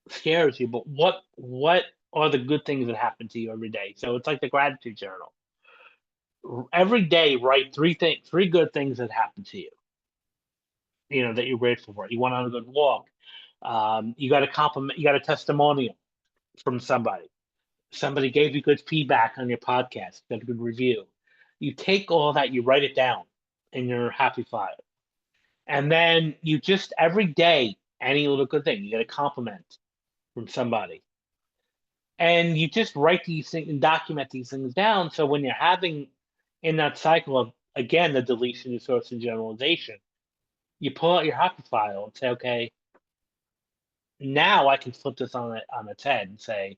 scares you, but what are the good things that happen to you every day. So it's like the gratitude journal. Every day, write three good things that happen to you. That you're grateful for. You went on a good walk. You got a compliment. You got a testimonial from somebody. Somebody gave you good feedback on your podcast. Got a good review. You take all that, you write it down in your happy file, and then you just every day any little good thing you get a compliment from somebody, and you just write these things and document these things down. So when you're having in that cycle of again the deletion, source, and generalization, you pull out your happy file and say, okay, now I can flip this on its head and say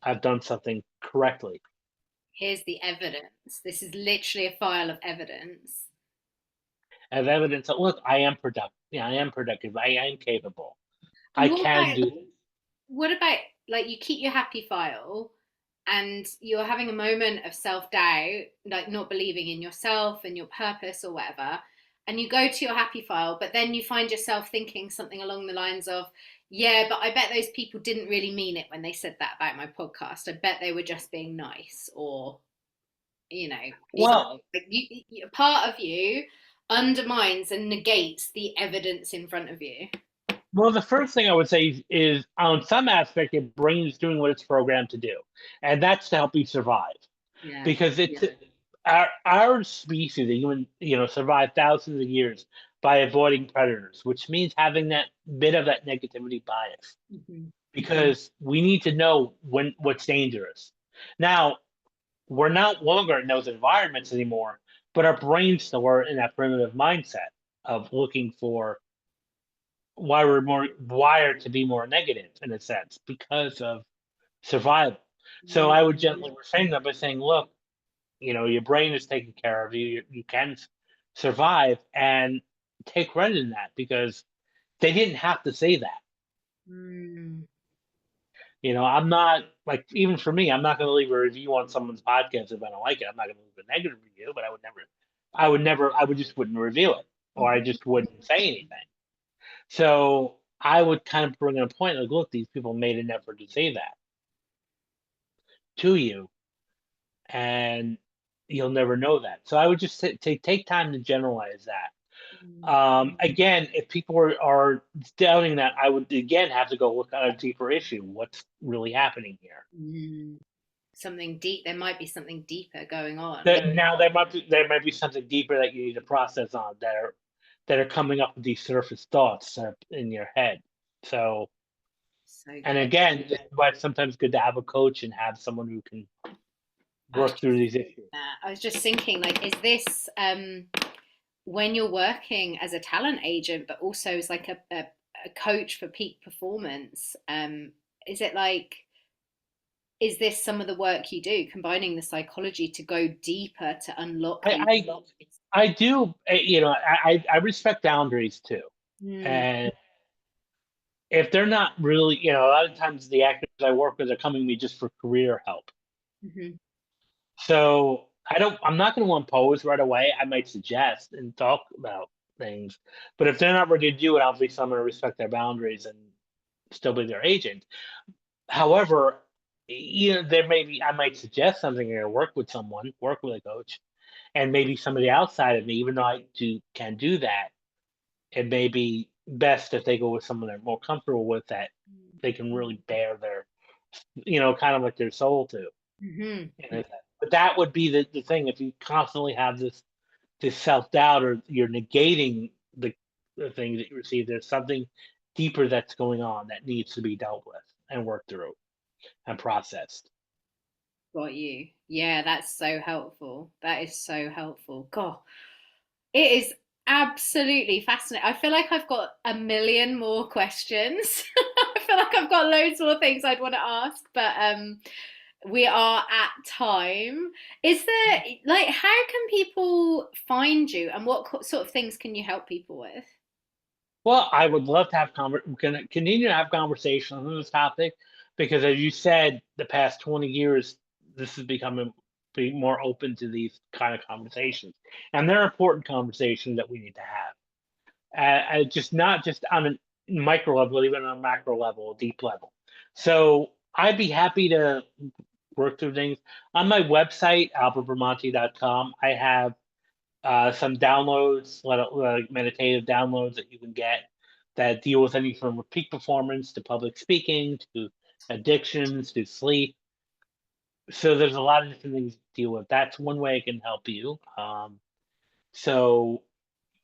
I've done something correctly. Here's the evidence. This is literally a file of evidence. I have evidence that look, I am productive. Yeah, I am productive. I am capable. I And can do this. what about like you keep your happy file and you're having a moment of self-doubt, like not believing in yourself and your purpose or whatever, and you go to your happy file, but then you find yourself thinking something along the lines of, yeah, but I bet those people didn't really mean it when they said that about my podcast. I bet they were just being nice, or you know, Well, like part of you undermines and negates the evidence in front of you. the first thing I would say is on some aspect, your brain is doing what it's programmed to do, and that's to help you survive. Yeah. Because our species, the human, survived thousands of years by avoiding predators, which means having that bit of that negativity bias, Mm-hmm. because we need to know when what's dangerous. Now, we're not longer in those environments anymore, but our brains still are in that primitive mindset of looking for why we're more wired to be more negative in a sense because of survival. So I would gently reframe that by saying, look, your brain is taking care of you. You can survive, and take credit in that because they didn't have to say that. Mm-hmm. I'm not like, even for me, I'm not going to leave a review on someone's podcast if I don't like it. I'm not going to leave a negative review, but I would just wouldn't review it, or I just wouldn't say anything. So I would kind of bring in a point like, look, these people made an effort to say that to you, and you'll never know that. So I would just take time to generalize that. Again, if people are doubting that, I would again have to go look at a deeper issue. What's really happening here? Mm. Something deep. There might be something deeper going on. Now there might be something deeper that you need to process on that are coming up with these surface thoughts that are in your head. So, So and good. again, that's why it's sometimes good to have a coach and have someone who can I was work through these issues. I was just thinking, like, is this when you're working as a talent agent, but also as like a coach for peak performance? Is it like, is this some of the work you do, combining the psychology to go deeper to unlock these I blocks? I do, I respect boundaries too, Mm, and if they're not really, a lot of times the actors I work with are coming to me just for career help. mhm, So I'm not going to impose right away. I might suggest and talk about things, but if they're not ready to do it, obviously I'm going to respect their boundaries and still be their agent. However, there may be, I might suggest something or work with a coach, and maybe somebody outside of me, even though can do that, it may be best if they go with someone they're more comfortable with, that they can really bear their, kind of like their soul to. mhm. And but that would be the thing. If you constantly have this self doubt, or you're negating the things that you receive, there's something deeper that's going on that needs to be dealt with and worked through and processed. Got you. Yeah, that's so helpful. That is so helpful. God, it is absolutely fascinating. I feel like I've got a million more questions. I feel like I've got loads more things I'd want to ask, but we are at time. Is there, like, how can people find you, and what sort of things can you help people with? Well, I would love to have continue to have conversations on this topic, because, as you said, the past 20 years, this is becoming be more open to these kind of conversations, and they're important conversations that we need to have. Just not just on a micro level, but even on a macro level, a deep level. So I'd be happy to work through things. On my website, albertbramante.com, I have some downloads, like meditative downloads that you can get that deal with anything from peak performance to public speaking to addictions to sleep. So there's a lot of different things to deal with. That's one way I can help you. So,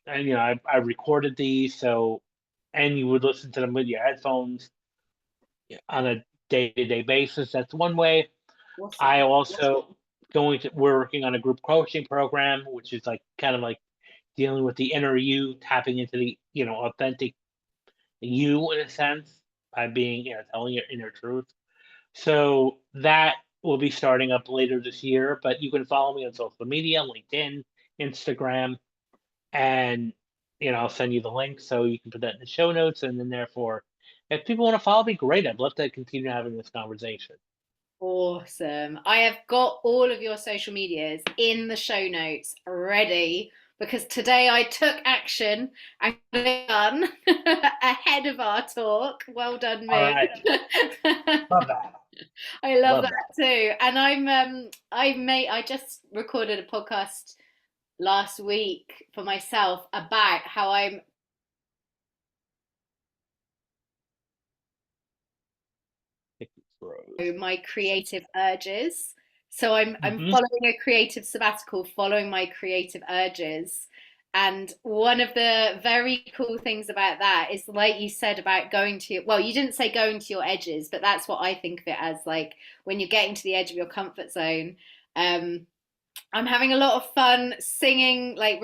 and I recorded these, and you would listen to them with your headphones on a day-to-day basis. That's one way. I Awesome. also we're working on a group coaching program, which is like kind of like dealing with the inner you, tapping into the authentic you in a sense, by being telling your inner truth. So that will be starting up later this year. But you can follow me on social media, LinkedIn, Instagram, and I'll send you the link so you can put that in the show notes. And then therefore, if people want to follow me, great. I'd love to continue having this conversation. Awesome. I have got all of your social medias in the show notes ready, because today I took action and got it done ahead of our talk. Well done, All me. right, love that. I love Love that that. too. And I just recorded a podcast last week for myself about how I'm my creative urges. So I'm Hmm. following a creative sabbatical, following my creative urges, And one of the very cool things about that is, like you said, about going to well, you didn't say going to your edges, but that's what I think of it as, like when you're getting to the edge of your comfort zone. Um, I'm having a lot of fun singing, like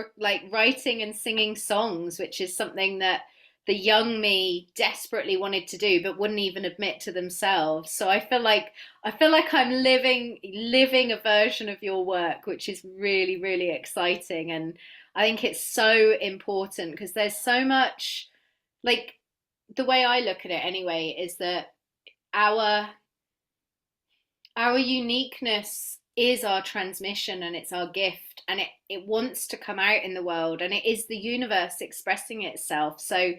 writing and singing songs, which is something that the young me desperately wanted to do, but wouldn't even admit to themselves. So I feel like I'm living a version of your work, which is really, really exciting. And I think it's so important because there's so much, like, the way I look at it anyway is that our our uniqueness is our transmission and it's our gift, and it wants to come out in the world, and it is the universe expressing itself. So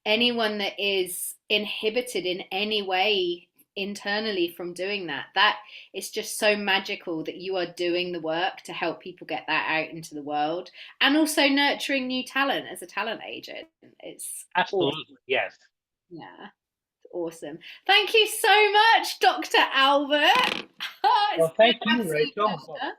anyone that is inhibited in any way internally from doing that, that it's just so magical that you are doing the work to help people get that out into the world, and also nurturing new talent as a talent agent. It's awesome. Absolutely, yes. Yeah, awesome. Thank you so much, Dr. Albert. It's Well, been an thank you, absolute Rachel. Well, pleasure.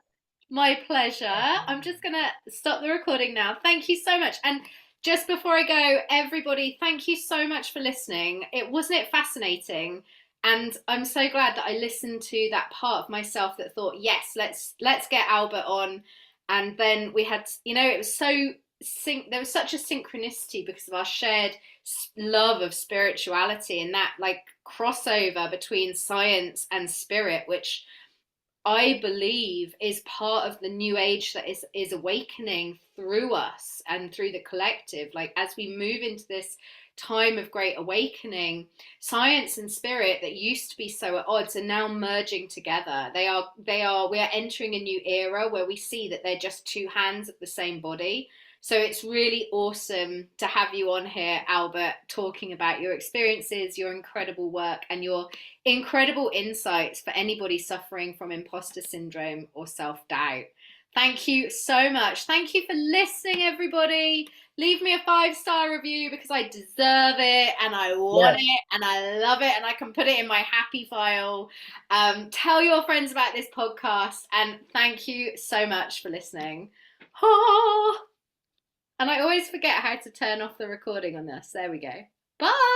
My pleasure. I'm just going to stop the recording now. Thank you so much. And just before I go, everybody, thank you so much for listening. Wasn't it fascinating? And I'm so glad that I listened to that part of myself that thought, yes, let's get Albert on. And then we had, it was so there was such a synchronicity because of our shared love of spirituality and that like crossover between science and spirit, which I believe is part of the new age that is awakening through us and through the collective. Like as we move into this time of great awakening, science and spirit that used to be so at odds are now merging together. We are entering a new era where we see that they're just two hands of the same body. So it's really awesome to have you on here, Albert, talking about your experiences, your incredible work, and your incredible insights for anybody suffering from imposter syndrome or self doubt. Thank you so much. Thank you for listening, everybody. Leave me a 5-star review because I deserve it and I want yes. it and I love it and I can put it in my happy file. Tell your friends about this podcast and thank you so much for listening. And I always forget how to turn off the recording on this. There we go. Bye.